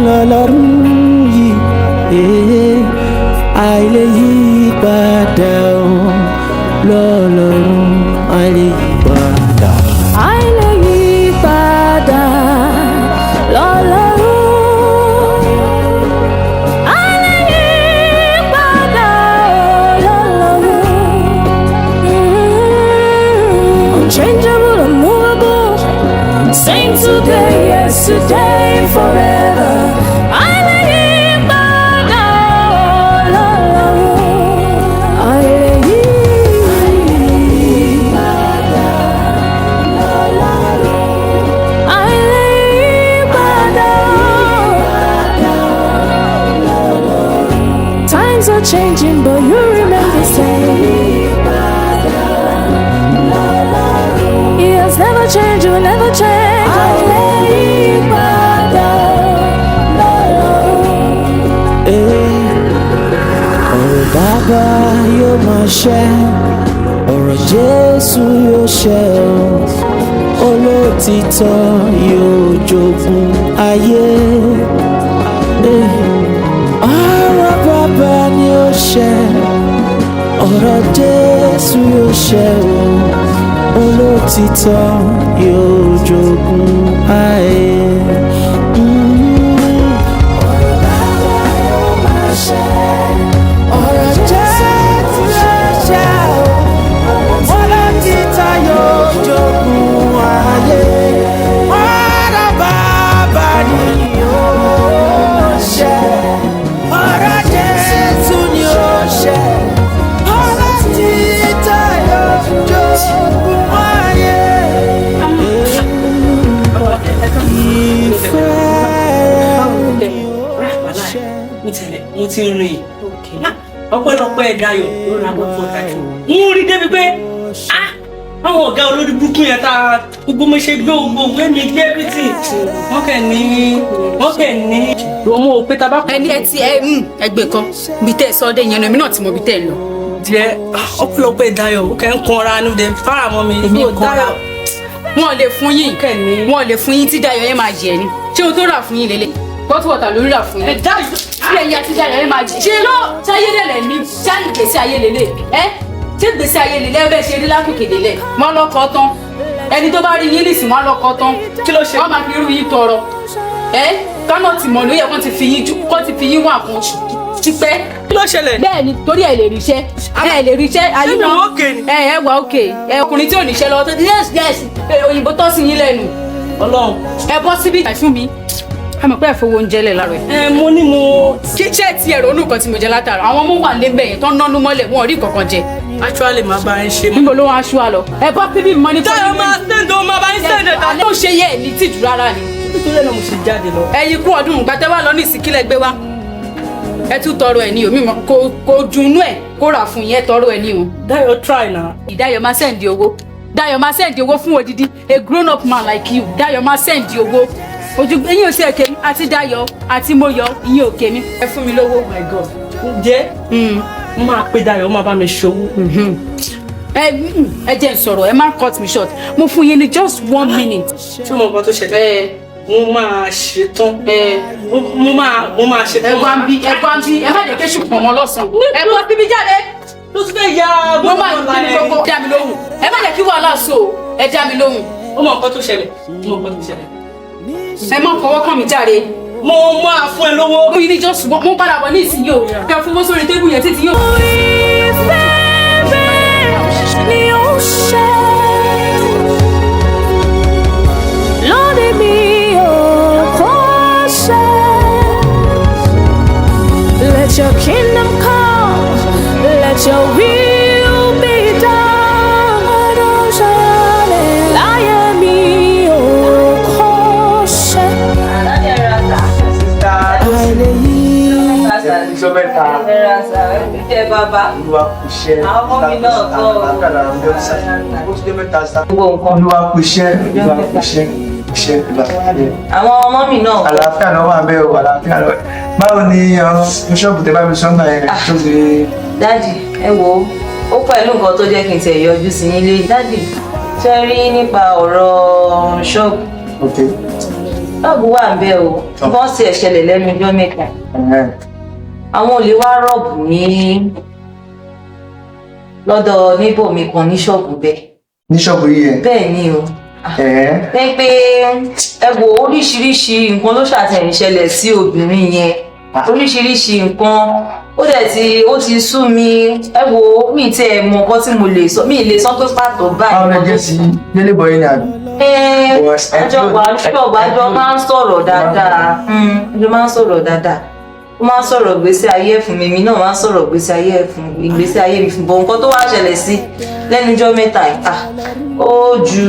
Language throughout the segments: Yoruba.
lọ́lọ́run yìí àìlè yí padà lọ́lọ́run àìlè yí padà. àìlè yí padà lọ́lọ́run. Unchangeable, unmovable, same today, yesterday, forever. I lay it down, I lay it down, I lay it down. Times are changing, but you remain the same. Never change, you will never change. I lay it down. Ọ̀rọ̀ bàbá yóò máa ṣẹ, ọ̀rọ̀ Jésù yóò ṣẹ o, olótìtọ́ yóò jogún ayé. Ọ̀rọ̀ bàbá ni ó ṣẹ, ọ̀rọ̀ Jésù yóò ṣẹ o, olótìtọ́ yóò jogún ayé. Ọ̀rọ̀ bàbá yóò máa ṣẹ, ọ̀rọ̀ Jésù yóò ṣẹ o, olótìtọ́ yóò jogún ayé. Ọ̀rọ̀ bàbá ni yóò ṣẹ, ọ̀rọ̀ Jésù ni ó ṣẹ, olótìtọ́ yóò jogún. mo ti rìn ọpẹ́lọpẹ́ Dayọ̀ ló ra gbogbo ọ̀dájú mo rí débi pé àwọn ọ̀gá olórí burúkú yẹn ta gbogbo mo ṣe gbé gbogbo òwe mi gbé everything wọ́n kẹ̀ ní ọmọ òpé tabá. ẹni ẹ ti ẹgbẹ́ kan bí tẹ́ ẹ sọ dé yẹn èmi náà ti mọ bí tẹ́ ẹ lọ. díẹ̀ ọpẹ́lọpẹ́ Dayọ̀ ó kẹ́ ń kanra ní ọdẹ fara mọ́ mi. èmi kanra wọn lè fún yín tí Dayọ̀ yẹn máa jẹ ni ṣé o tó rà fún yín lélẹ̀ bọ́tù wọ̀tà lórí rà fún yín. ilé ìyá tí Dayọ̀ yẹn máa jẹ ṣe ló ṣayé lẹ̀lẹ̀ ní ṣáàlì gbèsè ayé lélẹ̀ ṣé gbèsè ayé lélẹ̀ ẹ bẹ́ẹ̀ ṣe rí látòkè délẹ̀ wọ́n lọ́kọ̀ tán ẹni tó bá rí yín nísìn wọ́n lọ́kọ̀ tán kí ló ṣe wọ́n máa fi irú yín tọrọ kánà tí mọ̀ ló yẹ kó ti fi yín wà fún oṣù tipẹ́. kí ló ṣẹlẹ̀. bẹ́ẹ̀ ni torí ẹ lè ríṣẹ́ ṣé wà ókè ni. ẹ wà ókè ọkùnrin tí ò níṣẹ́ lọ́wọ́ tó yes òyìnbó tọ́ sí yín lẹ́nu. Ọlọ́run ẹ bọ́ síbí fún mi ẹ mọ̀ pé ẹ fowó oúnjẹ lẹ̀ lára ẹ̀. mo ní mo. kíṣẹ́ ti ẹ̀rọ onúkan tí mo jẹ látara àwọn ọmọ wà lébẹ̀ yẹn tó ń nánú mọ́lẹ̀ wọn ò rí kankan jẹ. actually máa bá ẹ ṣe. níbo ló wá aṣọ àlọ ẹ bọ́ síbí mọ́ ní. Dayọ̀ máa ṣèǹdó máa bá ń ṣèǹdó. alẹ́ ò ṣe yẹ ẹ̀ ní tìjú rárá ni. nítorí ẹ̀ náà mo ṣe jáde lọ. ẹyin kú ọdún gbàtẹ́ wà lọ ní ìsìnkílẹ̀ gbé wá ẹ tún tọrọ ẹ ní omi kò dunú ẹ kó rà fún yẹn tọrọ ẹ ní o. Dayọ̀ try na. Dayọ̀ máa sẹ́ǹdì owó Dayọ̀ máa sẹ́ǹdì owó fún odidi a grown up man like you Dayọ̀ máa sẹ́ǹdì owó ojú eyín ò sí èké mi àti Dayọ̀ àti Mọ́yọ̀ ìyín òkè mi ẹ fún mi lówó. Oh my God ǹjẹ́ mo máa pe Dayọ̀ ó máa bá mi ṣòwò. ẹ jẹ́ n sọ̀rọ̀ ẹ má cut me short mo fún yín ní just 1 minute. tí mo mọ tó ṣẹlẹ̀ mo máa ṣetán mo máa ṣetán. ẹ̀gbọ́n bí ẹ má jẹ́ kéṣù pọ̀ mọ́ lọ́sàn-án ẹ bọ́ síbi jáde. tó tún fẹ́ ya mo máa ń kí ni gbogbo dá mi lóhùn ẹ má jẹ́ kí wàhálà so ẹ dá mi lóhùn. ó mọ nǹkan tó ṣẹlẹ̀ ẹ má fọwọ́ kàn mí jáde. mo máa fún ẹ lówó. mo yìí ní just mo padà bọ̀ ní ìsinyìí o kẹ fún wọn sórí tébù yẹn títí yóò. Let your kingdom come, let your will be done. Láyé mi ò kọ́ṣẹ́. àìlè yí. ìjọ mẹ́ta ìjẹ bàbá olúwa kò ṣe àwọn ọmọ mi náà tọ́ àkàrà ọjọ́ sáà ó ti dé mẹ́ta sáà gbogbo nǹkan. olúwa kò ṣe olúwa kò ṣe ṣe ìgbà àwọn ọmọ mi náà tọ́. àlàáfíà ló wà bẹ́ẹ̀ o àlàáfíà lọ báwo ni ṣọ́ọ̀bù tẹ bá mi sọ́nà ẹ̀ tó ti. dáàdì ẹ wo ó pẹ̀lú nǹkan tó jẹ́ kí n tẹ̀ yọjú sí nílé dáàdì ṣe rí nípa ọ̀rọ̀ ṣọ́ọ̀bù. ok. Rọ́ọ̀bù wà ń bẹ o. Wọ́n sì ẹ̀ṣẹ̀lẹ̀ lẹ́nu ọjọ́ mẹ́ta. Àwọn olè wá rọ́ọ̀bù ní lọ́dọ̀ níbò mi kan ní ṣọ́ọ̀bù bẹ́ẹ̀. Ní ṣọ́ọ̀bù yìí yẹn? Bẹ́ẹ̀ ni o. Pé ẹ wo oríṣiríṣi nǹkan ló ṣàtẹ̀yìn ṣẹlẹ̀ sí obìnrin yẹn. Oríṣiríṣi nǹkan ó ti sú mi. Ẹ wo mi tí ẹ mọ nǹkan tí mo lè sọ. Mi lè sọ pé pàtó báyìí. Báwo lẹ jẹ́ sí délé bọ̀ yín ni àbí? Àjọ máa ń sọ̀rọ̀ dáadáa. Àjọ máa ń sọ̀rọ̀ dáadáa. Ó máa ń sọ̀rọ̀ ìgbésí ayé ẹ̀ fún mi, èmi náà máa ń sọ̀rọ̀ ìgbésí ayé mi fún bọ̀ nǹkan tó wá ṣẹlẹ̀ sí lẹ́nu ọjọ́ mẹ́ta ìta ó ju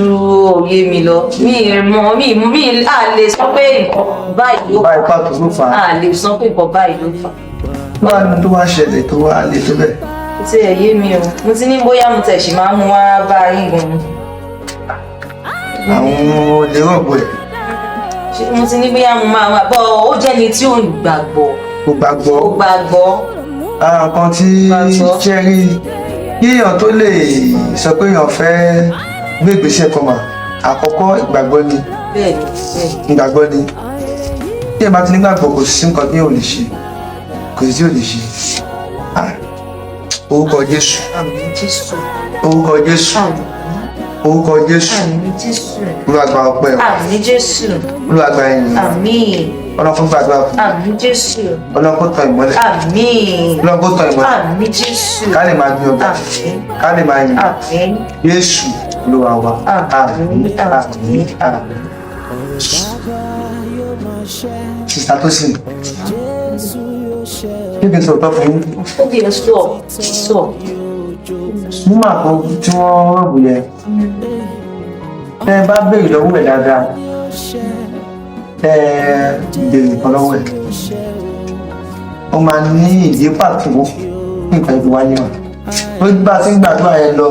òye mi lọ. Mi à lè sọ pé nǹkan báyìí ló fà á. À lè sọ pé nǹkan báyìí ló fà á. Báwo ni tó wá ṣẹlẹ̀ tó wá lè tó bẹ̀? Ti ẹ̀ yé mi o, mo ti ní bóyá mo tẹ̀ ṣì máa mú wá bá yín gan-an. Àwọn olè rọ̀bù ẹ̀. Mo ti ní bóyá mo máa wá bọ́ ó jẹ́ ni tí ò gbàgbọ́. Kò gbàgbọ́. Kò gbàgbọ́. Ara nǹkan tí ṣe rí kí èèyàn tó lè sọ pé èèyàn fẹ́ gbé ìgbésẹ̀ kan mà àkọ́kọ́ ìgbàgbọ́ ni. Bẹ́ẹ̀ni. Ìgbàgbọ́ ni. Tí ẹ bá ti nígbàgbọ́ kò sí nǹkan tí ò lè ṣe. Kò sí tí ò lè ṣe. Orúkọ Jésù. Àmín Jésù. Orúkọ Jésù. Orúkọ Jésù. Àmín Jésù. Olúwa ọpẹ́ o. Àmín Jésù. Olúwa ẹ̀yìn. Àmín. Ọlọ́run gbàdúrà fún. Àmín Jésù. Ọlọ́run tàn ìmọ́lẹ̀. Àmín. Ọlọ́run tàn ìmọ́lẹ̀. Àmín Jésù. Ká lè máa gbé ọgbà. Àmín. Ká lè máa yìn. Àmín. Jésù Olúwa wa. Àmín. Àmín. Àmín. Sista Tosin. Kí ni sọ̀tọ̀ fún yín? Ó kì í sọ. Mú màá kó tí wọ́n rọ̀bù yẹn. Tẹ́ ẹ bá béèrè lọ́wọ́ ẹ̀ dáadáa. Tẹ́ ẹ béèrè nǹkan lọ́wọ́ ẹ̀. Ó máa ní ìdí pàtó ní nǹkan ìlú wáyé wọn. Ó bá ti ń gbàdúrà yẹn lọ.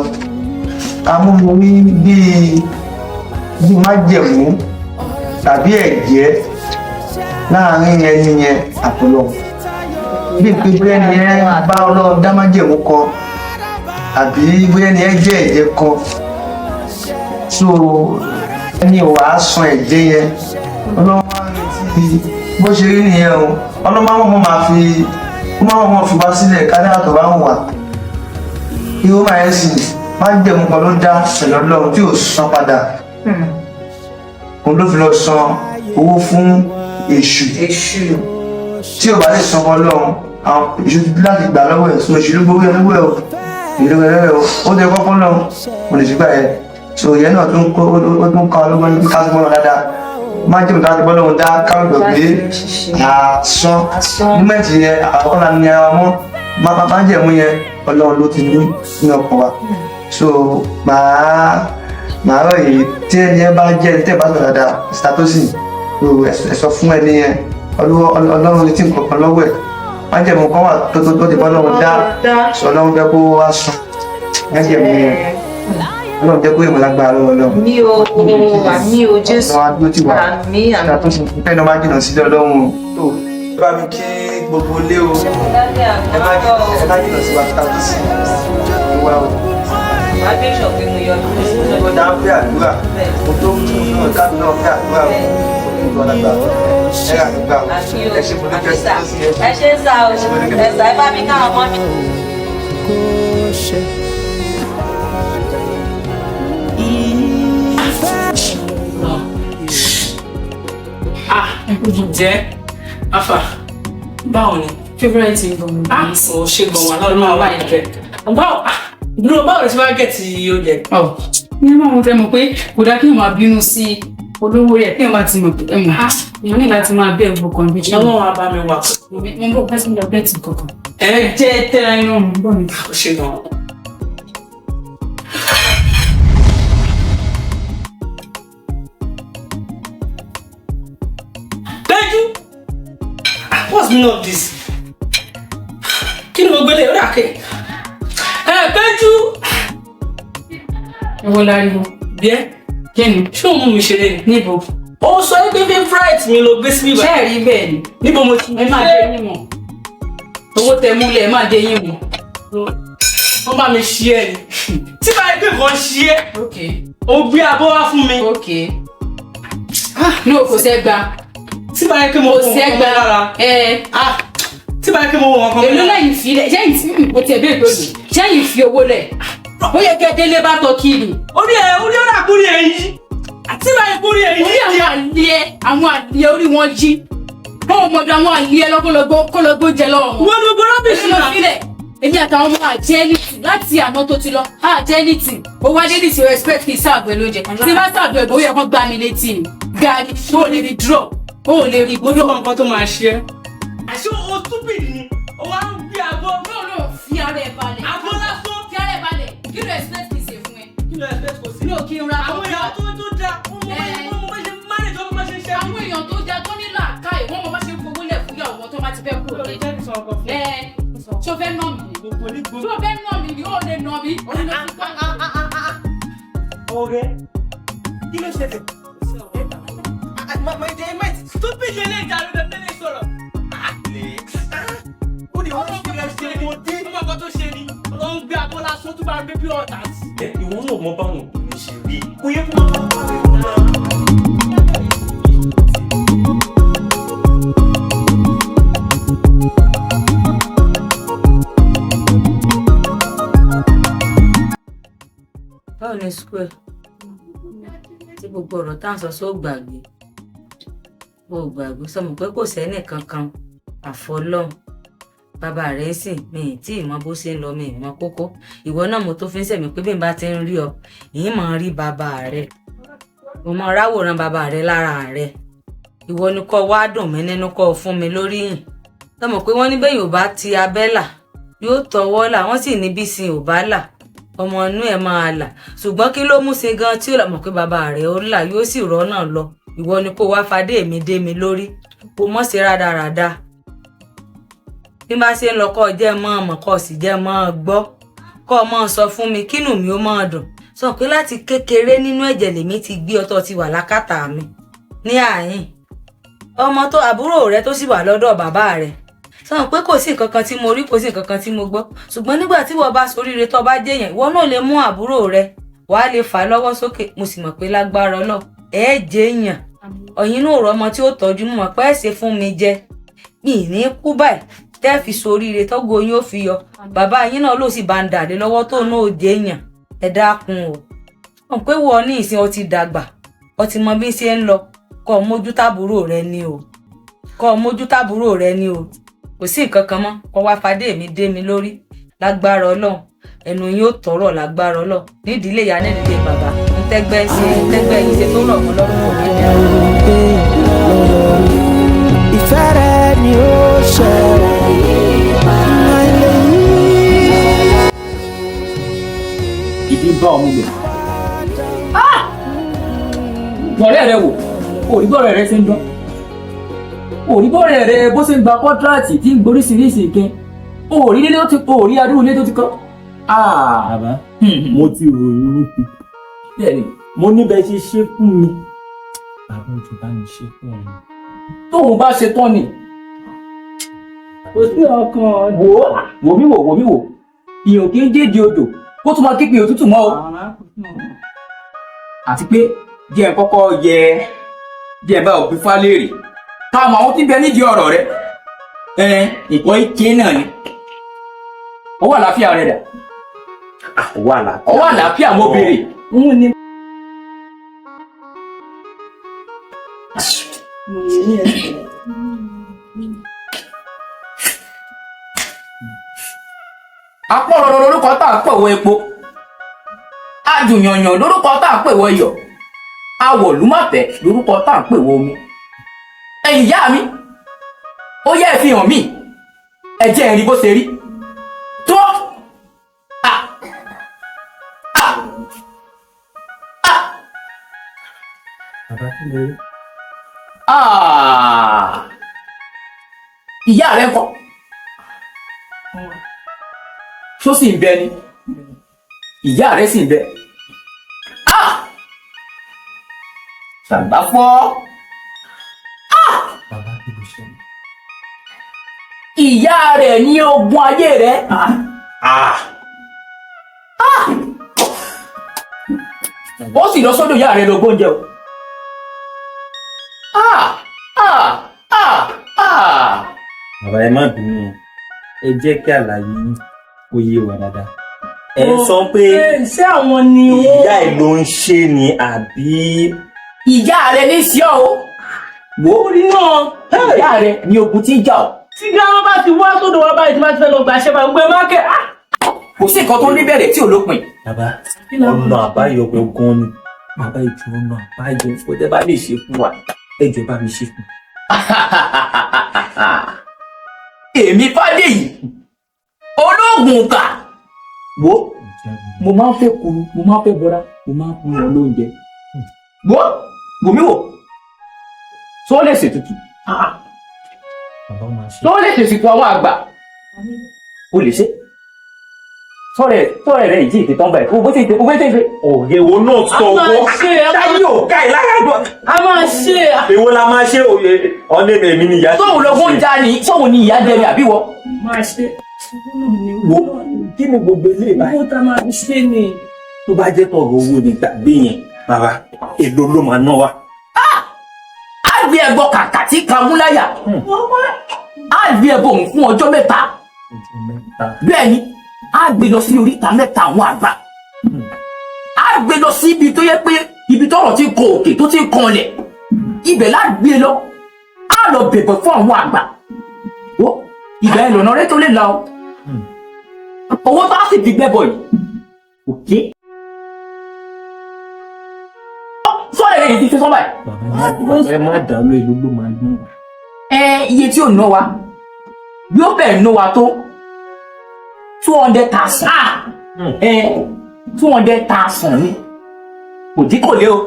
Amúmi bíi májẹ̀mú tàbí ẹ̀jẹ̀ láàárín ẹni yẹn àtọlọ́run. Bí pé bóyá ẹni yẹn bá Ọlọ́run dá májẹ̀mú kan àbí bóyá ẹni yẹn jẹ́ ẹ̀jẹ̀ kan. So ẹni ò wá san ẹ̀jẹ̀ yẹn. Ọlọ́run máa ń retí bó ṣe rí nìyẹn o. Ọlọ́run máa fi wá sílẹ̀ ká ní àtọ̀ bá ń wà. Irú máa yẹn sì májẹ̀mú kan ló dá pẹ̀lú Ọlọ́run tí ò san padà. Òun ló fi lọ san owó fún èṣù tí ò bá lè san Ọlọ́run àwọn èṣù láti gbà lọ́wọ́ ẹ̀ so èṣù ló gbowó ẹ̀ lọ́wọ́ ẹ̀ o ìlú ẹ̀ o ó tẹ kọ́kọ́ lọ mo lè ṣùgbà ẹ̀ so ìyẹn náà tó ń kọ́ ọlọ́gbọ́n ní ká gbọ́n dáadáa má jẹ́ òtá ti gbọ́ lọ́wọ́ dá káwé gbé àsán nígbàtí yẹn àkọ́kọ́ la ní ara mọ́ má jẹ́ mú yẹn Ọlọ́run ló ti ní ọkàn wa so màá rọ̀ yìí tí ẹni ẹ bá jẹ́ ẹni tẹ́ bá sọ dáadáa Sista Tosin ẹ sọ fún ẹni yẹn Ọlọ́run létí nǹkan kan lọ́wọ́ ẹ̀ má jẹ́ mú kan wà tó ti bọ́ Ọlọ́run dá sọ Ọlọ́run fẹ́ kó wá sùn má jẹ́ mú yẹn Ọlọ́run jẹ́ kó èèmọ̀ lágbára lọ́wọ́ Ọlọ́run. Àmì o Jésù. Àmì Sista Tosin fẹ́ ní ọmọ jìnnà sílẹ̀ Ọlọ́run tó bá mi kí gbogbo ilé o ẹ má jìnnà sí wa Sista Tosin ìwà o. Má bí ìṣọ̀gbé mu yọ lórí ìṣòro. Mo dáa fẹ́ àdúrà mo tó ń tún náà káàdùn náà fẹ́ àdúrà o olùdó alágbà ẹ rà nígbà o ẹ ṣe mo ní kẹ́ Sista Tosin ẹ. Ẹ ṣe ń sá o ẹ sá ẹ bá mi káwọn ọmọ mi. Jẹ́ afa báwo ni. Favourite nǹkan. Mo ṣe gan wa lọ́dún máa wá ìjẹ́. Báwo lè ṣe wá gẹ̀ẹ́tì oúnjẹ? Ní ẹ máa mọ̀ fẹ́ mọ̀ pé kò dá kí n máa bínú sí olówó rẹ̀ kí n bá ti mọ̀ pé èèyàn ní láti máa bẹ́ẹ̀ gbọ́ kan bí jẹ́. Ọlọ́run á bá mi wà. Mo ń bọ̀ pẹ́ sí lọ bẹ́ẹ̀tì kankan. Ẹ jẹ́ tẹ́ra inú ọ̀hún bọ̀ mi. Ó ṣe gan. What's the meaning of this? Kí ni mo gbélé orí àké? Péjú! Ẹ̀wọ̀ láriwo. Bíẹ́? Kí ni? Ṣé o mú mi ṣeré ni? Níbo? Ó sọ pé favourite mi ló gbé sí bíbá. Ṣé ẹ rí bẹ́ẹ̀ ni? Níbo mo ti Ẹ máa dé yín mọ̀. Owó tẹ múlẹ̀ ẹ máa dé yín mọ̀. Wọ́n bá mi ṣí ẹ ni. Tí bá yẹ pé nǹkan ṣí ẹ, Ok. ó gbé abọ́ wá fún mi. Ok. No, kò sẹ́gbà. Tí bá yẹ kí mo wọ̀ nǹkan mọ́ lára. Tí bá yẹ kí mo wọ̀ nǹkan mọ́ lára. Èló lẹ́yìn fi lẹ̀, ṣẹ́yìn tí kò tẹ̀ bẹ́ẹ̀ lónìí, ṣẹ́yìn fi owó lẹ̀. Ó yẹ kẹ́ délé bá tọ́ kí ni. Orí ọ̀nà àkúrí ẹ̀ yìí. Tí bá yẹ kúrí ẹ̀ yìí. Orí àwọn àlẹ́ orí wọn jí. Bọ́ọ̀ mọ̀dọ̀ àwọn àlẹ́ lọ́kọ́lọ́gbó jẹ lọ́wọ́ wọn. Wọ́n gbogbo rọ́bìṣì náà. Èmi àtàwọn ọmọ àjẹ́nìtì láti àná tó ti lọ. Àjẹ́nìtì. Ó wá dé nìtì respect kì í sáàgbẹ́ ló jẹ. Tí bá sáàgbẹ́ ìbò yẹ kán gbá mi létí ni. Gàrí ó lè rí drop. Ó lè rí gbogbo nǹkan tó máa ṣe. Àṣé o stupid ni. O wá ń gbé àgọ́. No, fi ara ẹ̀ balẹ̀. Àgọ́ lásán. Fi ara ẹ̀ balẹ̀. Kí ló respect kì í ṣe fún ẹ? Kí ló respect kò sí? Mi ò kí n ra àwọn èèyàn tó dá. Wọ́n mọ̀ bá ṣe manage ọmọ bá ṣe ṣe. Àwọn èèyàn tó dá tó ní làákàyè wọ́n mọ̀ bá ṣe fowó lẹ̀ fún ìyàwó wọn tó bá ti fẹ́ kúrò lé. Ṣo fẹ́ nà mí? Ṣo fẹ́ nà mí ni ó lè nà mí? Ọ̀rẹ́, kí ló ṣẹlẹ̀? Stupid yẹn lè jà lóde tẹ́lẹ̀ sọ̀rọ̀. Ó ní wọ́n fi rẹ̀ ṣe mo dé. Ó mọ̀ nǹkan tó ṣe ni. Ó ń gbé abọ́ lásán tó bá gbé bí ọ̀tá. Ìwọ náà mọ báwọn òbí ṣe rí. Kò yẹ kó máa bá wọn rẹ̀ náà. Báwo ni square? Tí gbogbo ọ̀rọ̀ tá à ń sọ só gbàgbé. Ó gbàgbé sọmọ pé kò sẹ́nì kankan àfọlọ́hun. Bàbá rẹ̀ sì mi tí ìmọ̀ bó ṣe ń lọ mi ìmọ̀ kókó. Ìwọ náà mo tó fi ń sẹ̀mí pé bí n bá ti ń rí ọ, ìyín mọ̀ ń rí bàbá rẹ̀. Mo mọ ráwòrán bàbá rẹ̀ lára rẹ̀. Ìwọ ni kó wá dùn mí nínú kó fún mi lórí yìn. Sọmọ pé wọ́n ní bẹ́ẹ̀ yóò bá ti abẹ́là yóò tọwọ́ là wọ́n sì ní bí sin ò bá là. Ọmọ inú ẹ̀ máa là ṣùgbọ́n kí ló mú sí gan tí ó là mọ̀ pé bàbá rẹ̀ ó là yóò sì rọ́nà lọ. Ìwọ ni kó wá fadé mi dé mi lórí kó mọ̀ sí rádaràda. Bí bá ṣe ń lọ kọ́ jẹ́ mọ́ ọmọ kọ́ sì jẹ́ mọ́ gbọ́ kọ́ mọ́ sọ fún mi kínú mi ó máa dùn sọ pé láti kékeré nínú ẹ̀jẹ̀ lèmi ti gbé ọtọ́ ti wà lákàtà mi ní àyìn ọmọ tó àbúrò rẹ tó sì wà lọ́dọ̀ bàbá rẹ̀ sọ pé kò sí nǹkan kan tí mo rí kò sí nǹkan kan tí mo gbọ́ ṣùgbọ́n nígbà tí wọ́n bá soríire tó bá jẹ́yàn ìwọ náà lè mú àbúrò rẹ wàá lè fà lọ́wọ́ sókè mo sì mọ̀ pé lágbára Ọlọ́run ẹ̀ jẹ́yàn ọ̀yin náà rọ ọmọ tí ó tọ́jú mọ̀ pé ẹ̀ ṣe fún mi jẹ mi ní kú báyìí tẹ́ fi soríire tọ́gbó yín ó fi yọ bàbá yín náà ló sì bá ń dàdé lọ́wọ́ tó náà ó jẹ́yàn ẹ dákun o wọn pé wọ́n ní ìsìn ọtí dàgbà ọtí mọ bí ṣe ń lọ kọ́ mójútàbúrò rẹ ni o kọ́ mójútàbúrò rẹ ni o kò sí nǹkan kan mọ́ kọ́ wá fadé mi dé mi lórí lágbára Ọlọ́run ẹnu yín ó tọrọ lágbára Ọlọ́run nídìílé ìyá nídìílé bàbá ń tẹ́gbẹ́ yín ṣe tó rọ̀ mọ́ lọ́rùn kò ní dá. Ìfẹ́ rẹ ni ó ṣe ìdí bá ọmọ gbẹ. Bọ̀rẹ́ rẹ wò, òrí bọ̀rẹ́ rẹ ṣe ń dán. Òrí bọ̀rẹ́ rẹ bó ṣe ń gba kọ́ńtíráàtì tí ń gboríṣiríṣi ìkẹ́. Òrí ilé tó ti kọ́, òrí adúrú ilé tó ti kọ́. Bàbá, mo ti ròyìn nípi. Bẹ́ẹ̀ni, mo ní bẹ́ẹ̀ ṣe ṣe fún mi. Bàbá ojú bá mi ṣe fún ọ. tóun bá ṣe tán ni. Kò sí ọkàn. Wò mí wò. Ìyàn kì í dédìí odò. Kó tún máa képe òtútù mọ́ o. Àti pé jẹ́ ẹ̀ kọ́kọ́ jẹ́ ẹ̀ bá òbí fálérè. Káwọn àwọn tí ń bẹ nídìí ọ̀rọ̀ rẹ̀. Ìkọ́ ike náà ni. Ọwọ́ àlàáfíà rẹ̀ dà. Ọwọ́ àlàáfíà mo béèrè. Apọ̀rọ̀rọ̀ lórúkọ tá à ń pèwọ́ epo. Ajùyànyàn lórúkọ tá à ń pèwọ́ iyọ̀. Awọ̀lúmọ̀tẹ́ lórúkọ tá à ń pèwọ́ omi. Ẹ̀yin ìyá mi, ó yẹ ẹ fi hàn mí. Ẹ jẹ́ ẹ̀rí bó ṣe rí. Tó! Bàbá kí lè rí? Ìyá rẹ̀ kọ́. Ṣó sì ń bẹ ni? Ìyá rẹ̀ sì ń bẹ. Ṣàgbá fọ́. Bàbá kí lè ṣe? Ìyá rẹ̀ ní ogun ayé rẹ̀. Ó sì lọ sọ́dọ̀ ìyá rẹ̀ lọ gbóúnjẹ o. Bàbá ẹ má bínú. Ẹ jẹ́ kí àlàyé yín kó yé wa dáadáa. Ẹ sọ pé ṣé àwọn ni ìyá ẹ ló ń ṣe ni àbí ìyá rẹ ní sí ọ o. Wo orí náà ìyá rẹ ní ogun tí ń jà ọ. tí gírámà bá ti wá sódò wá báyìí tí bá ti fẹ́ lọ gbà ṣẹ́ báyìí gbé mákẹ́ Kò sí nǹkan tó ní bẹ̀rẹ̀ tí ò lópin. bàbá ọ̀nà àbáyọ gangan ni. Bàbá ìjọ ọ̀nà àbáyọ fún ẹ bá lè ṣe fún wa. Ẹ jọ̀ọ́ bá mi ṣe fún. Èmi Fádèyí olóògùn kà. Wo mo máa ń fẹ́ kuru, mo máa ń fẹ́ bọ́ra, mo máa ń fún wọn lóúnjẹ. Wo mi wò sọ lè ṣètùtù. Bàbá máa ṣe. Sọ lè ṣètùtù àwọn àgbà. O lè ṣe. Sọ̀rọ̀ rẹ̀ ìjì ìtìtàn báyìí. O bó ṣe ṣe. Ọ̀rẹ́ wo náà sọ a máa wọ́n. ṣe Táyé ò ká ẹ̀ lára gbọ́. a máa ṣe Èwo la máa ṣe òye ọ̀nẹ́ èmi ni ìyá. Sóhun lọ́gbọ́n já ni sóhun ni ìyá jẹ ni àbí wọ. máa ṣe Wo kí ni gbogbo ilé báyìí? owó tá a máa fi ṣe ni Tó bá jẹ́ tọ̀rọ̀ owó ni gbàgbé yẹn. Bàbá èlò ló máa ná wa. Á gbé ẹbọ kàkà tí kan mú láyà. Á gbé ẹbọ òun fún ọjọ́ mẹ́ta. Ọjọ́ mẹ́ta. Bẹ́ẹ̀ ni á gbé lọ sí oríta mẹ́ta àwọn àgbà. Á gbé lọ sí ibi tó yẹ pé ibi tọ́rọ̀ ti ń kan òkè tó ti ń kanlẹ̀. Ibẹ̀ lá gbé lọ. Á lọ bẹ̀bẹ̀ fún àwọn àgbà. Ó ibẹ̀ lọ́nà rẹ tó lè la o. Owó bá sì fi gbẹ́bọ̀ yìí. Òkè. Sọ́ọ̀rẹ́ rẹ̀ yìí ti ṣe sọ́ọ̀bà yìí. Bàbá ẹ má dàlú èlò ló máa ná. Iye tí ò ná wa yóò bẹ̀rẹ̀ ná wa tó 200,000. 200,000 ni kò dín kò lé o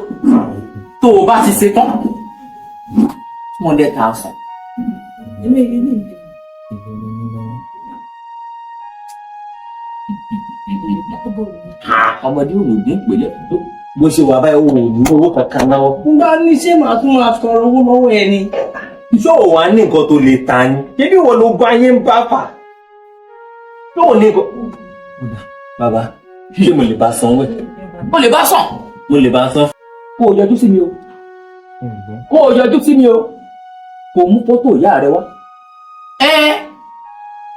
tó o bá ti ṣe tán 200,000. Ọmọdé òògùn pèlè tó. Bó ṣe wà báyìí o ò ní owó kankan lọ́wọ́. n bá ní ṣé màá tún máa tọrọ owó lọ́wọ́ ẹ ni. Ṣé ò wá ní nǹkan tó lè ta ni? Ṣébí wo ló gbọ́ ayé ń bá fà? Ṣé ò ní nǹkan? Bàbá, ṣé mo lè bá sanwó ẹ̀? O lè bá sàn. Mo lè bá san. Kó o yọjú sí mi o. Kó o yọjú sí mi o. Kó o mú fọ́tò ìyá rẹ wá.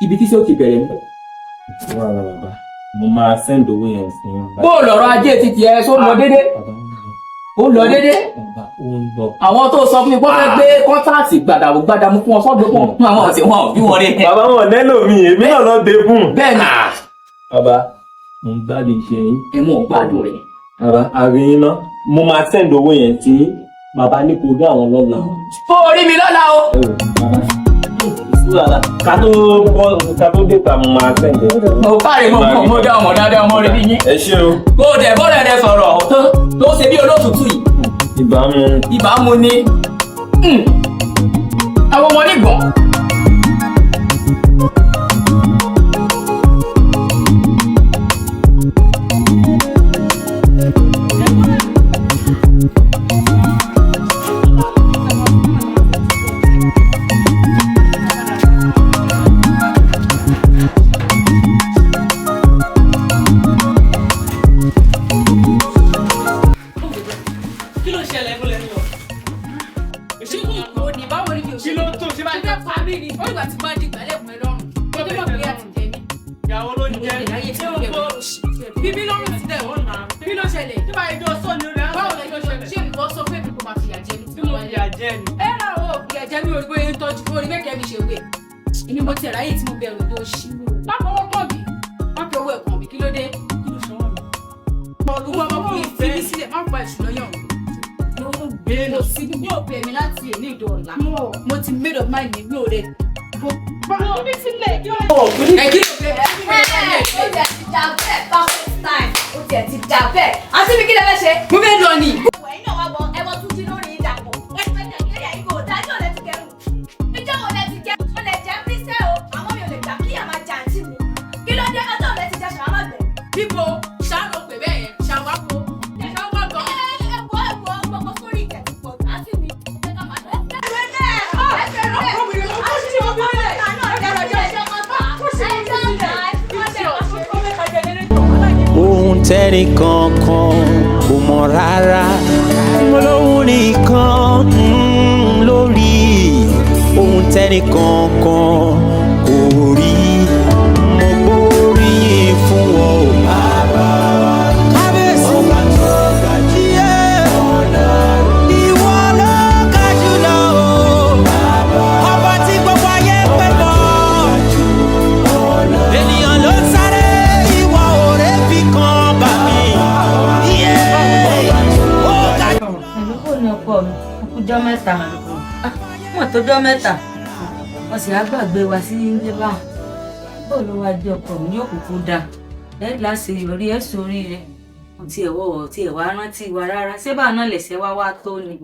Ibi tí ṣé o ti bẹ̀rẹ̀ ni. Wà á bàbá, mo máa send owó yẹn sí i. Bó o lọ̀rọ̀ ajé ti tiẹ̀ só lọ dédé. Ó lọ dédé. Bàbá, ó ń lọ. Àwọn tó sọ fún mi wọ́n fẹ́ gbé kọ́ńtáàtì gbàdàmú fún ọ sọ́dọ̀ fún àwọn ọ̀sẹ̀ wọn ò bí wọn rí. Bàbá wọn lẹ́lò mi, èmi náà lọ dé fún. Bẹ́ẹ̀ ni Bàbá, mo ń gbádùn iṣẹ́ yín. ẹ̀mú ọ̀gbádùn rẹ̀. Bàbá, àríyìn náà, mo máa send owó yẹn sí bàbá ní kò dé àwọn lọ́la. Ó rí mi lọ́la o. Ká tó dé ta mo máa send ẹ̀. Mo káre mo dá ọmọ dáadáa ọmọ rẹ̀ bí yín. Ẹ ṣé o. Kó o dẹ̀ bọ́ọ̀rẹ̀ rẹ sọ̀rọ̀ tó ṣe bí olótùtù yìí. Ìbámu ni. Àwọn ọmọ nígbọ̀n. Mo ti made up mind mi ò rẹ̀. Omi sílẹ̀ yóò. Ó ti ẹ̀ ti dà bẹ́ẹ̀ perfect time. Ó ti ẹ̀ ti dà bẹ́ẹ̀. Àti mi kí lẹ fẹ́ ṣe? mo fẹ́ lọ ni. Ẹ̀yin náà wá wọ ẹwọ tún jí lórí ìdàpọ̀. Ẹ̀sìpẹ̀tẹ̀ ìlérí ẹ̀yin kò dájọ́ lẹ ti kẹrù. Ìjọ́ wo lẹ ti jẹ́? Mo lè jẹ́ písẹ́ o. Àmọ́ mi ò lè gbà kí àmà jà àǹtí mi. Kí ló dé ọjọ́ lẹ ti jẹ ṣàwámà gbẹ̀? Bíbo ṣáà ló pè bẹ́ẹ̀ yẹn ṣàwákò. Ṣàwákò gan. Ẹ̀wọ̀ gbogbo sórí ìkẹ̀tù pọ̀ àǹtí mi. Ẹ ká máa lọ. Ohun tẹ́nì kankan kò mọ̀ rárá mo lóhun nìkan lórí tẹ́nì kankan kò rí mo gbóríyìn fún ọ bàbá kábíyèsí ìwọ ló ga jùlọ ọba tí gbogbo ayé pẹ́ bọ́ ènìyàn ló sáré ìwọ òré fi kan bà mí. Àdúgbò ni ọkọ mi, ọkùjọ́ mẹ́ta. Wọ́n tó jọ́ mẹ́ta. Wọ́n sì á gbàgbé wa sí ilé báwọn. Bó ló wá dé ọkọ mi ní òkùnkùn dà. Ẹ láṣẹ ìrọ̀rí ẹ̀ sórí rẹ̀. Mo ti ẹ̀wọ̀ ọ̀ tí ẹ̀ wá rántí wa rárá. Ṣé báà náà lẹ̀ṣẹ̀ wá wá tó ni?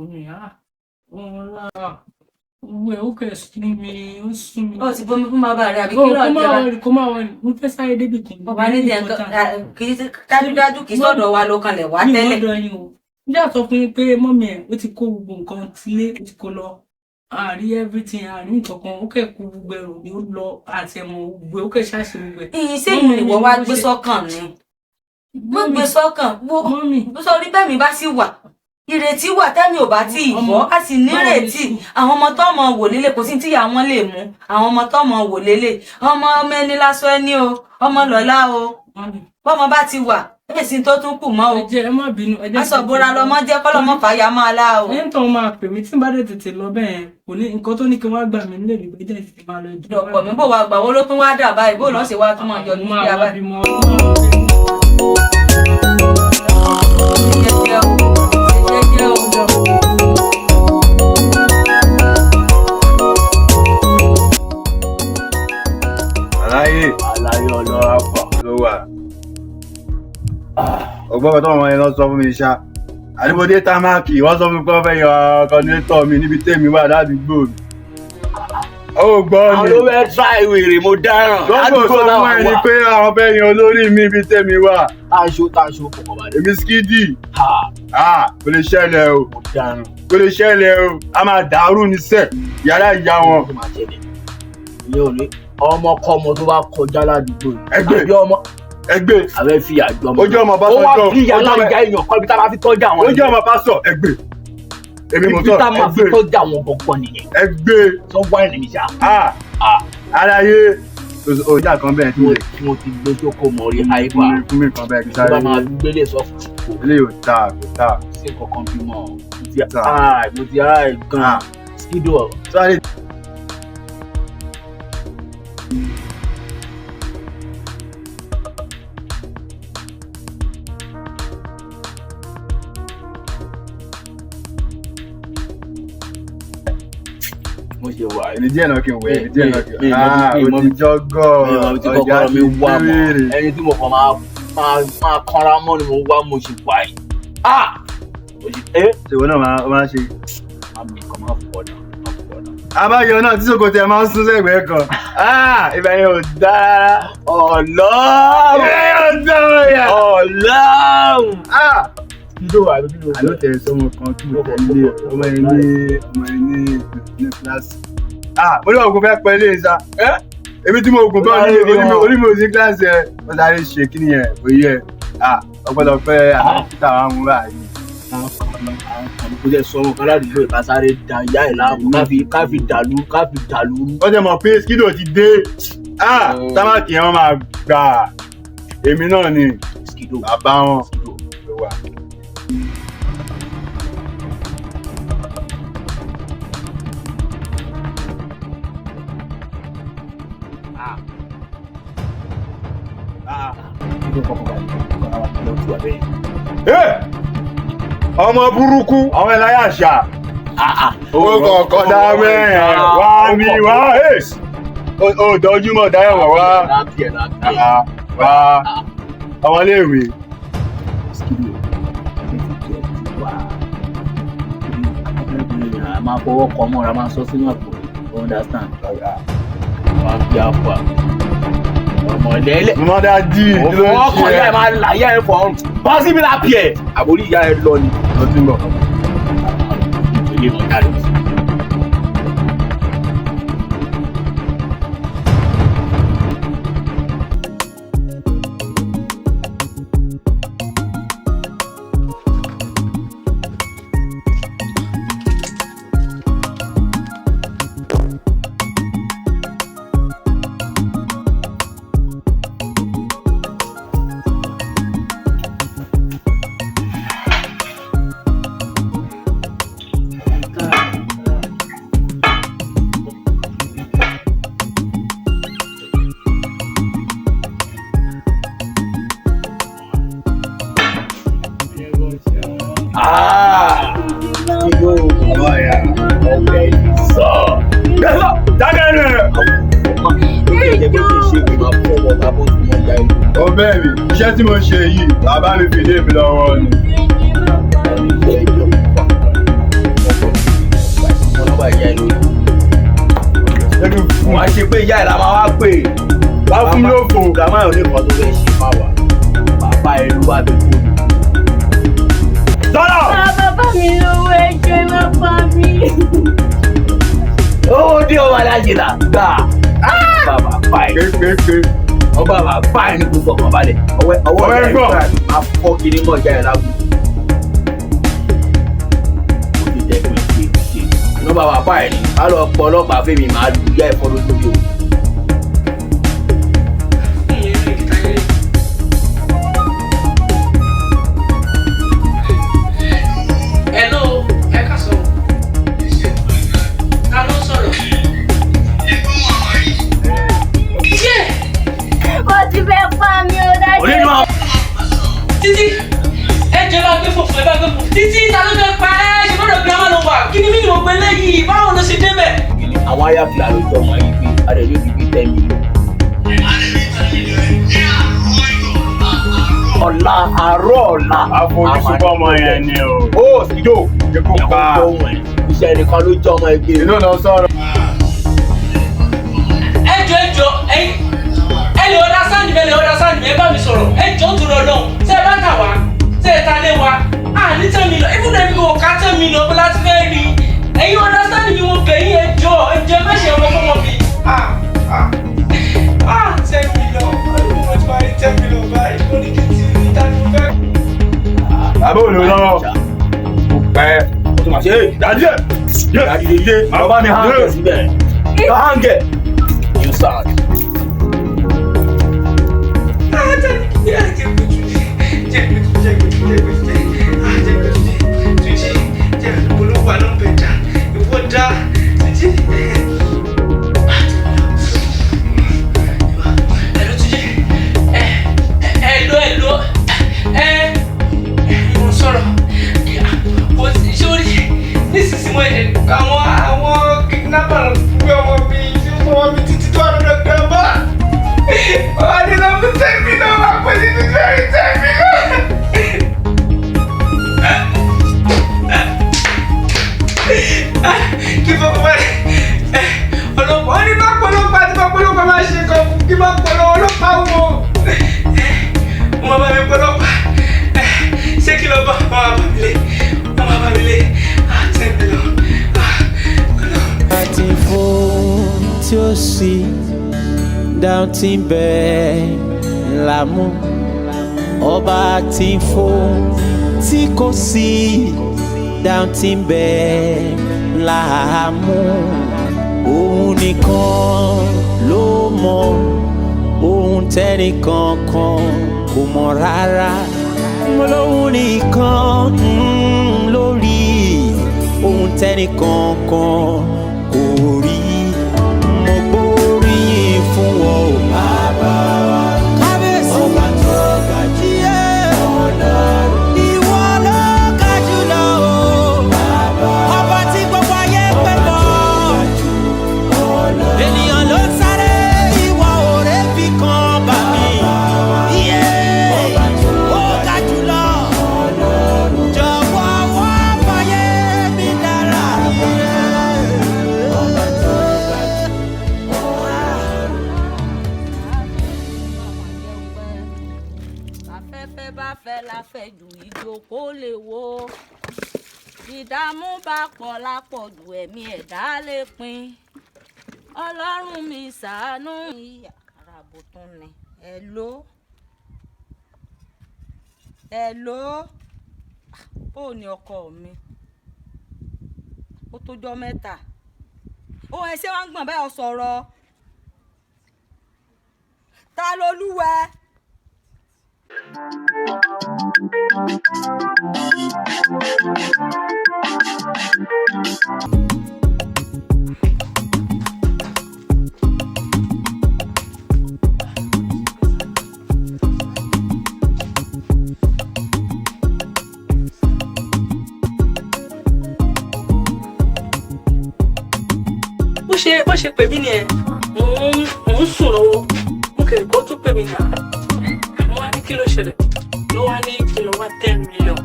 Gbogbo ẹ̀ ó kẹ̀ sún mi, ó sún mi. Ó ti bomi fún bàbá rẹ̀ àbí kí ló ń jẹba? Kó máa wọlé, mo fẹ́ sáré débi kan. Ọba ní ìdẹ̀ kì í dájúdájú kì í sọ̀dọ̀ wa ló kanlẹ̀ wá tẹ́lẹ̀. Mi ò lọ́dọ̀ yín o. Ǹjẹ́ àsọ fún yín pé mọ́mí ẹ̀ ó ti kó gbogbo nǹkan sílé, ó ti kó lọ. Àárí everything, àárí nǹkan ó kẹ̀ kó gbogbo ẹrù ni ó lọ àti ẹ̀mọ̀ gbogbo ó kẹ̀ ṣáṣe gbogbo ẹ̀. Iṣẹ́ ìlú ìwọ wá gbé sọ́kàn ni. Mo gbé sọ́kàn. Sọrí bẹ́ẹ̀ mi bá sì wà. Ìrètí wà tẹ́mi ò bá tí ì bọ́, a sì nírètí. Àwọn ọmọ tó mọ wò lélẹ̀ kò sí tí ìyá wọn lè mú. Àwọn ọmọ tó mọ wò lélẹ̀. Ọmọ ẹni lásán ẹni o, ọmọ lọ́lá o. Bọ́mọ bá ti wà, èsì tó tún kù mọ́ o. Ẹ jẹ́ ẹ má bínú. Aṣọ̀bọ̀ra lọmọ jẹ́ kọ́lọ́mọ fàyà máa lá o. Ẹni tó máa pè mí tí n bá dé tètè lọ bẹ́ẹ̀ kò ní nǹkan tó ní kí wọ́n gbà mí nílé ìlú pé jẹ́ tètè máa lọ jù. Dọ̀pọ̀ mi bò wá gbà wọ́n ló tún wá dà báyìí, bó lọ́ ṣe wá tún máa yọ ní ìyá báyìí. Àlàyé ọlọ́ra fà ló wà. Ọgbọ́n tó wọn yẹn lọ sọ fún mi ṣá. Àdìbòdé Támákì wọ́n sọ fún mi pé wọ́n fẹ́ yọ kọ́ndínétọ̀ mi níbi tèmi wà ládùúgbò mi. Ó gbọ́ ni. Àwọn ló fẹ́ tra ìwèrè mo dáràn. Lọ́gbọ̀n sọ fún ẹ ni pé àwọn fẹ́ yan olórí mi níbi tèmi wà. Táṣó kọ̀kọ̀ bá dé. Èmi Skidi. Kò lè ṣẹlẹ̀ o. Kò lè ṣẹlẹ̀ o. A máa dàrú ní sẹ̀ yàrá ìyá wọn. Ọmọkọ́mọ tó bá kọjá ládùúgbò ẹgbẹ́ àwẹ fi àjọ ọmọ ojú ọmọ bá sọ ó wá fi yàrá ìyá èèyàn kọ́ ibi tá a máa fi tọ́jú àwọn ojú ọmọ bá sọ ẹgbẹ́ èmi mo sọ ibi tá a máa fi tọ́jú àwọn gbọ̀ngàn nìyẹn ẹgbẹ́ tó wá ìrìn mi ṣá. aláyé ojà kan bẹ́ẹ̀ tí mo ti gbé jókòó mọ́ rí àìbá fún mi kan bẹ́ẹ̀ kí tó bá máa gbélé sọ fún ilé yóò ta kò ta sí kankan bímọ mo ti gan Skido. mo ṣe wà ẹni díẹ̀ náà kí n wẹ̀ ẹni díẹ̀ náà kí n mo ti jọ́gọ̀ ọjà ti béèrè ẹni tí mo kàn máa kanra mọ́ ni mo wá mo ṣe wà yìí. ṣèwọ náà máa ṣe. àmì kan máa fọ náà. abájọ náà tí sòkòtò ẹ máa ń sún sẹ́gbẹ̀ẹ́ kan ibà yẹn ò dára ọlọ́run. àló tẹ sọmọ kan tí mo tẹ̀lé ọmọ yẹn ní kíláàsì. mo ní ọkùnrin fẹ́ pẹ́ lé sa èmi tí mo gùn bá onímọ̀ sí kíláàsì ẹ̀ wọ́n sáré ṣe kí nìyẹn òye ẹ̀ ọ̀pọ̀lọpọ̀ àtàkùtà àwọn amúra yìí. kò jẹ́ sọmọ kan ládùúgbò ìka sáré da ìyá ẹ̀ láàmú ká fi dàlú. wọ́n jẹ́ mọ̀ pé Skido ti dé Támákì yẹn wọ́n máa gbà èmi náà ni Skido bàbá wọn ló wà. ọmọ burúkú àwọn ẹláyà ṣá owó kọ̀ọ̀kan dá mẹ́rin wá ní wá ó dọ́júmọ̀ dáyọ̀mọ̀ wá ọmọléèwé. a máa fọwọ́ kọ mọ́ra máa sọ sínú àpò understand wá bí àpò ọmọ lẹ́lẹ̀ mọ́dá dì í ló ń ṣe ọkọ̀ ìyá ẹ̀ máa là ìyá ẹ̀ fọ́ ọ̀run bá síbi lápì ẹ̀ àbórí ìyá ẹ̀ lọ ni lọ́dúnmọ̀. ilé mọ̀ jáde. bẹ́ẹ̀ mi iṣẹ́ tí mo ṣe yìí bàbá mi fìdí mi lọ́wọ́ ni. wọ́n á ṣe pé ìyá ẹ̀ la máa wá pè é. wá fún mi lófo. gàmá ò ní kan tó fẹ́ ṣe máa wà bàbá ẹ̀ ló wà tó kú. sọ́dọ̀. Bàbá mi lówó ẹjọ́ má pa mí. owó dé ọmọ alájẹ là gbà. bàbá pa ẹ̀. kékeré. ọba bàbá pa ẹ̀ ní gbogbo ọkàn balẹ̀. ọwọ́ ẹ̀ gbọ́. máa fọ́ kiri mọ́ ìjà ẹ̀ lágùn. inú bàbá pa ẹ̀ ní ká lọ pọ̀ ọlọ́pàá fẹ́mi máa lu ìyá ẹ̀fọ́ lójú o. Hello, ẹ ká sọ. Ta ló sọ̀rọ̀? Ṣé Wọ́n ti fẹ́ pa mí o dájú. onímọ̀. títí ẹ jẹ́ bá gbé fòfò ẹ bá gbé fòfò. Títí ta ló fẹ́ pa ẹ́ ṣe gbọ́dọ̀ gbé ọmọ lọ wà. Kí ni mí ni mo gbé lẹ́yìn? Báwo ló ṣe débẹ̀? àwọn ayáfi àlejò ọmọ yìí pé adé yóò fi gbé 10 million. ọ̀la àárọ̀ ọ̀la. àfojúsùn ọmọ yẹn ni o. ó sídò ikú pa. iṣẹ́ nìkan ló jẹ́ ọmọ ẹgbẹ́. ìlú lọ sọ̀rọ̀. Ẹ jọ ẹ lè ọ̀dà sáǹdì mi ẹ lè ọ̀dà sáǹdì mi ẹ bá mi sọ̀rọ̀. Ẹ jọ ń dúró lọ́hùn. Ṣé ẹ bá kà wá? Ṣé ẹ ta lé wa? Ní 10 million. Ibùdó ẹbí kò ká 10 million pé láti fẹ́ rí. Ẹ̀yin ọ̀dà sáǹdì mi wọ́n bẹ̀ yín ẹ jọ mẹ́sẹ̀ ọmọ fọmọ mi. 10 million. Mo ti máa rí 10 million báyìí. Mo ní kí n ti rí ìdájọ́ fẹ́. àbó olè lọ́wọ́. kò pẹ́. ó tún máa ṣe é dájú ẹ̀. dájú ilé bàbá mi hàngẹ̀ síbẹ̀. hàngẹ̀ you sad. Àwọn kidnapper gbé ọmọ mi tí ó fọwọ́ mi títí tó àdúrà gbẹ̀mbá. Wọ́n ní lọ fún 10 million wá pé ní ti fẹ́rí 10 million. Kí fọwọ́ rẹ̀ ọlọ́pàá wọ́n ní bá pọlọ́pàá tí bá pọlọ́pàá máa ṣe kan fún kí bá pọlọ́ ọlọ́pàá wo. Wọ́n bá mi pọlọ́pàá ṣé kí lọ bá wọn bá mi lé wọn bá mi lé 10 million. Àti fún tí ó sì dáhùn tí ń bẹ̀ lámú ọba tí ń fún tí kò sí dáhùn tí ń bẹ̀ lámú òun nìkan ló mọ ohun tẹ́nìkan kan kò mọ̀ rárá mo lóhun nìkan lórí ohun tẹ́nìkan kan kò rí mo gbóríyìn fún wọn ò bàbá wa. kábíyèsí ọba tó ga jíyẹ ọlọ́run ìwọ ló ga jùlọ o bàbá ọba tí gbogbo ayé pẹ́ bọ́ ènìyàn ló sáré ìwọ òré fi kan bà mí ó ga jùlọ jọ̀wọ́ wá fàyè mi dára. afẹ́fẹ́ bá fẹ́ láfẹ̀jù ìjókòó lè wo ìdààmú bá pọ̀ lápọ̀jù ẹ̀mí ẹ̀dá lè pin ọlọ́run mi ṣàánú àràbò tún ni hello ó ní ọkọ mi ó tójọ́ mẹ́ta ó ẹ ṣé wá ń gbọ̀n báyọ̀ sọ̀rọ̀ ta lolúwẹ̀. bó ṣe pè mí nìyẹn mò ń sùn lọ́wọ́ mo kèrè kó tún pè mí nà mo kí ló ṣẹlẹ̀ ló wá ní kí ló wá 10 million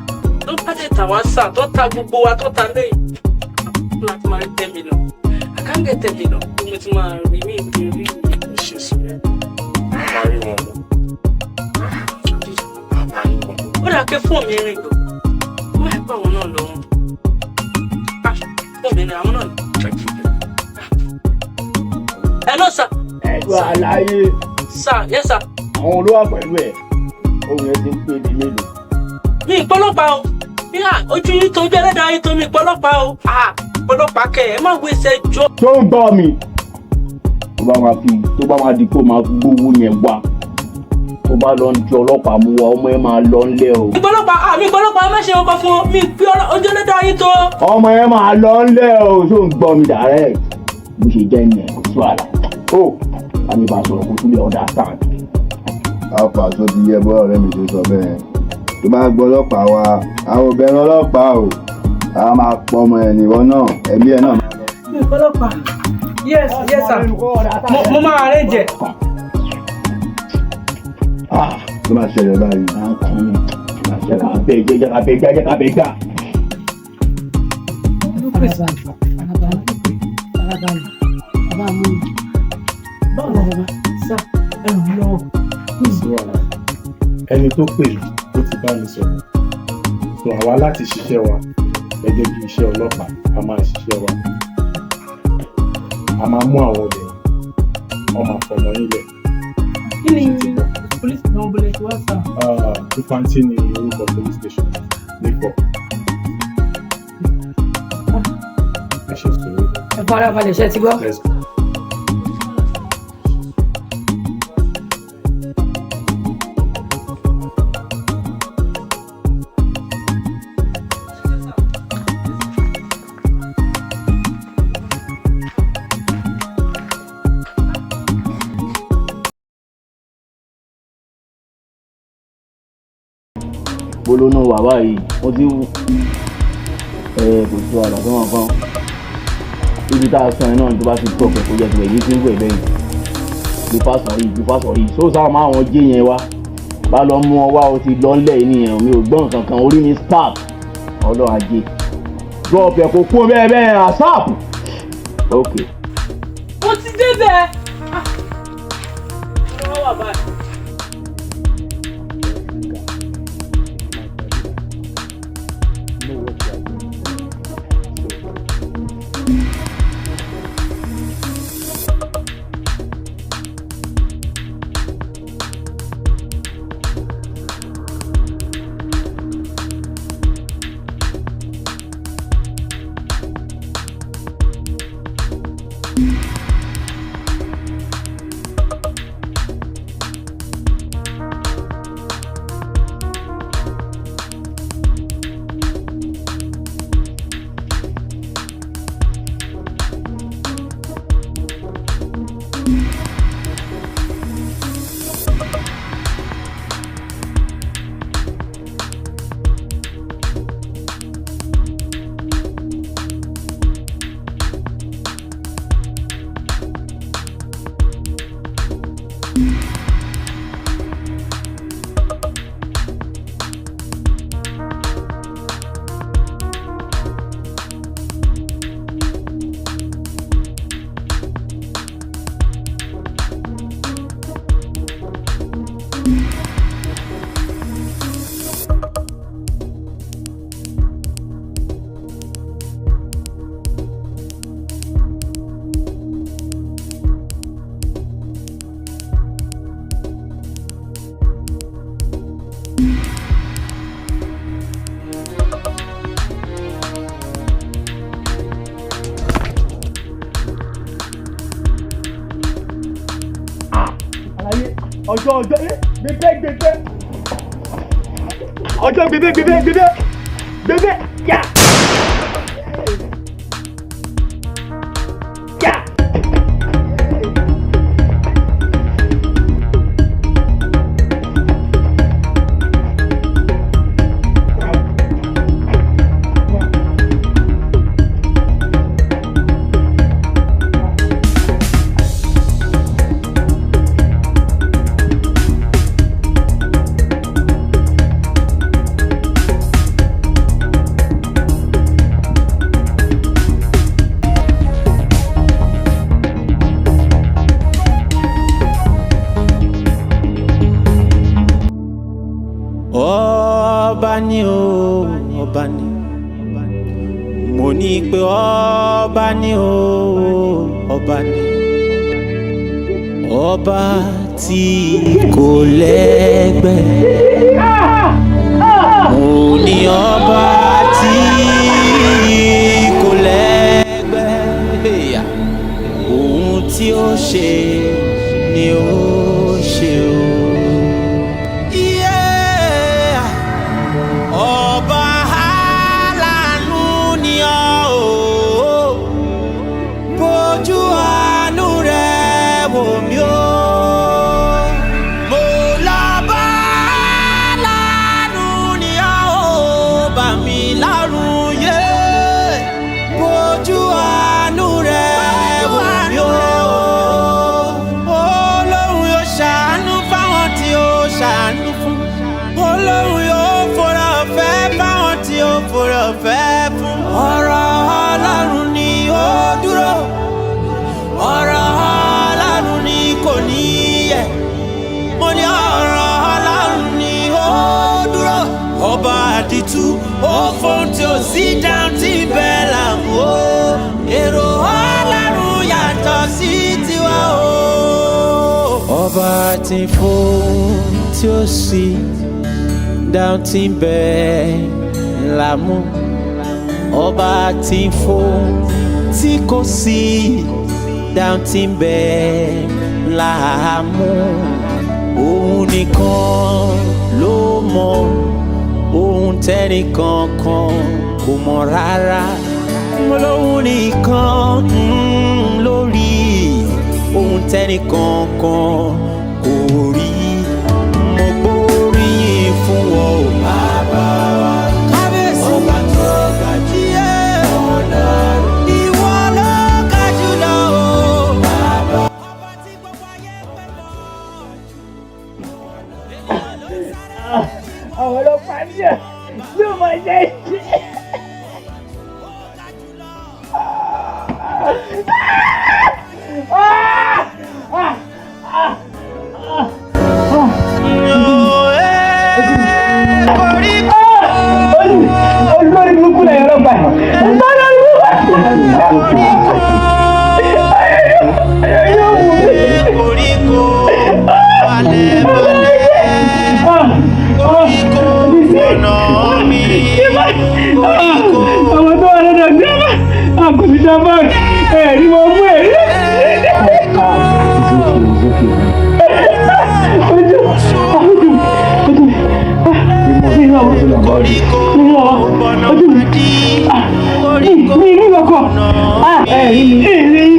ló bá dé tà wá sà tó ta gbogbo wa tó ta lẹ́yìn láti máa rí 10 million I can't get 10 million mo ti máa rí mi ìrírí ṣe sí ẹ máa rí wọn ó dà pé fóònù mi rìn lọ wọ́n ẹ̀ pa àwọn náà lọ́wọ́ fóònù mi ni àwọn náà ní. Hello sir. Ẹ̀gbọ́n àlàyé. Sir, yes sir. Àwọn olówó pẹ̀lú ẹ̀ ohun ẹ̀ ti ń pè ní mélòó. Mi ìpọ́lọ́pàá o. Ojú yín tó ojú ẹlẹ́dàá yín tó mi ìpọ́lọ́pàá o. Ìpọ́lọ́pàá kẹ̀ ẹ́ má wo ẹsẹ̀ jọ. Tó ń gbọ́ mi. Tó bá máa di kó máa gbówó yẹn wá. Tó bá lọ ń di ọlọ́pàá mú wa ọmọ ẹ máa lọ ńlẹ̀ o. Ìpọ́lọ́pàá má ṣe ọkọ̀ fún ọ. Mi ìpí ojú ẹlẹ́dàá yín tó. Ọmọ ẹ máa lọ ńlẹ̀ o. Tó ń gbọ́ mi direct. Bó ṣe jẹ́ ìyẹn kò sí wàhálà. Àmì bá sọ̀rọ̀ kó tún lè understand. Alfa tó ti yẹ bọ́ ọ̀rẹ́ mi ṣe sọ bẹ́ẹ̀. Tó bá gbọ́ ọlọ́pàá wa, àwọn obìnrin ọlọ́pàá o. A máa pọ̀ ọmọ ẹ̀ nìwọ náà, ẹ̀mí ẹ̀ náà. Mi ọlọ́pàá. Yes sir. Mo máa arrange ẹ̀. Ló máa ṣẹlẹ̀ báyìí. Jẹ́ ká bẹ gbá. Ẹni tó pè mí ló ti bá mi sọ̀rọ̀. So àwa láti ṣiṣẹ́ wa gẹ́gẹ́ bí iṣẹ́ ọlọ́pàá a máa ṣiṣẹ́ wa. A máa mú àwọn olè wọ́n máa fọmọ nílẹ̀. Kí ni police náà bọ̀lẹ̀ tí wọ́n sà? Tufanti ni orúkọ police station nípò. Ẹ ṣe sọ̀rọ̀. Ẹ fara balẹ̀ ṣe ti gbọ́. Let's go. Bolónà wà báyìí wọ́n ti wù kò sí wàhálà tó wọn kan ibi tá a sọ ẹ náà tó bá ti tọ̀ pẹ̀ kó jẹ́ tiwẹ̀ yìí ti ń wẹ̀ bẹ́yìn bí fásọ̀ yìí sóòsà máa wọn jẹ́ yẹn wá bá lọ mú ọ wá o ti lọ ńlẹ̀ yìí nìyẹn mi ò gbọ́n kankan orí mi spark ọlọ́ ajé drop ẹ̀ kó kú bẹ́ẹ̀ asap ok. Mo ti débẹ̀. Wọ́n wà báyìí. ọjọ́ gbẹgbẹ ọjọ́ gbẹgbẹ yá. ọba ni o ọba ni mo ní pé ọba ni o ọba ni ọba tí kò lẹ́gbẹ́ mo ní ọba tí kò lẹ́gbẹ́ ohun tí ó ṣe ni ó ṣe o. Ọba aláàánú ni ọ́ o, bójú àánú rẹ̀ wò mí o. Mo lọ́ba aláàánú ni ọ́ o, bà mí lárugẹ, bójú àánú rẹ̀ wò mí o. Ọlọ́run yóò ṣàánú fáwọn tí ó ṣàánú fún. Ọlọ́run yóò fòrò ọ̀fẹ́ fáwọn tí ó fòrò ọ̀fẹ́ fún. Ọ̀rọ̀ Ọlọ́run ni ó dúró, ọ̀rọ̀ Ọlọ́run ni kò ní yẹ̀. Mo ní ọ̀rọ̀ Ọlọ́run ni ó dúró. Ọba àdìtú ó fóun tí ó sí dáhùn tí bẹ́ẹ̀ là ń wò. Èrò Ọlọ́run yàtọ̀ sí tiwa o. Ọba tí fóun tí ó sí dáhùn tí bẹ́ẹ̀ là mú. Ọba tí fóun tí kò sí dáhùn tí bẹ́ẹ̀ là mú. Òun nìkan ló mọ ohun tẹ́nìkan kan kò mọ̀ rárá. Olóhun nìkan lórí ohun tẹ́nìkan kan kò rí. Mo gbóríyìn fún ọ o bàbá wa. Kábíyèsí ọba tó ga jù ọ̀nà ìwọ ló ga jù lọ o bàbá. Ọba tí gbogbo ayé pẹ́ mọ́ àwọn ọlọ́pàá ní ẹ̀ yóò máa jẹ́ ìṣe. olùkọ́ni burúkú lẹ́yìn ọlọ́pàá yóò wù mí. koríko balẹ̀ balẹ̀ koríko ọ̀nà mi koríko. àwọn tó wà lọ́dọ̀ gbẹ́mà àkùsí jábọ̀ ẹ̀rí wọn mú ẹ̀rí. koríko ọ̀nà màdí koríko ọ̀nà mi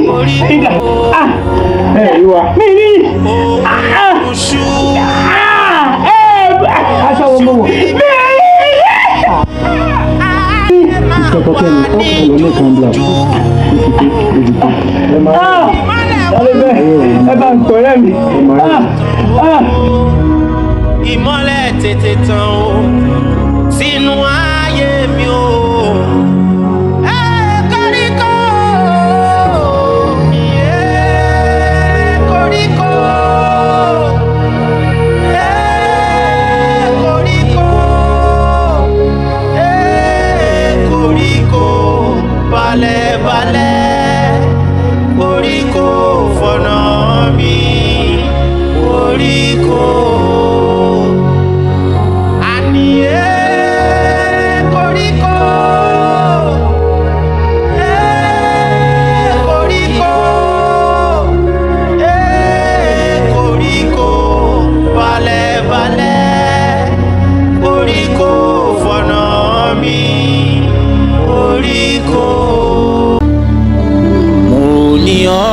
koríko oṣù aṣọ wo mo wọ̀. ẹ bá ń tọrẹ mi. ìmọ́lẹ̀ tètè tàn o sínú ayé mi o. Koríko koríko koríko koríko balẹ̀ balẹ̀ koríko fọ̀nà mi koríko.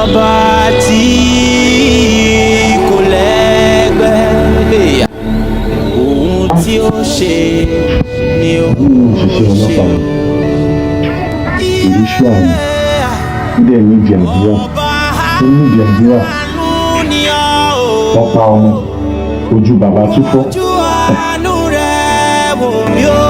Ọba tí kò lẹ́gbẹ́ ohun tí ó ṣe ni ó ṣe. ìrísí àná níbẹ̀ ní ìdí àdúrà ó ní ìdí àdúrà wọ́n pa ọmọ ojú bàbá túfọ́. Ojú àánú rẹ̀ wò mí o.